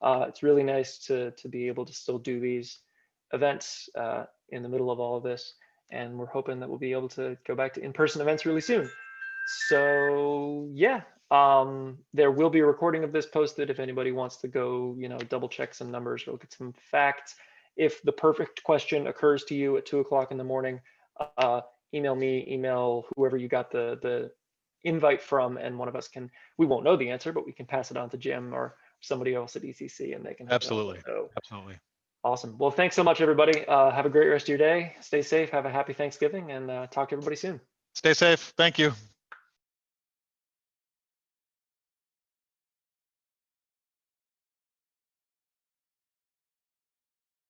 A: It's really nice to be able to still do these events in the middle of all of this, and we're hoping that we'll be able to go back to in-person events really soon. So yeah, there will be a recording of this posted if anybody wants to go, double check some numbers, look at some facts. If the perfect question occurs to you at 2 o'clock in the morning, email me, email whoever you got the invite from, and one of us we won't know the answer, but we can pass it on to Jim or somebody else at ECC, and they can help.
B: Absolutely.
A: So,
B: absolutely.
A: Awesome. Well, thanks so much, everybody. Have a great rest of your day. Stay safe. Have a happy Thanksgiving, and talk to everybody soon.
B: Stay safe. Thank you.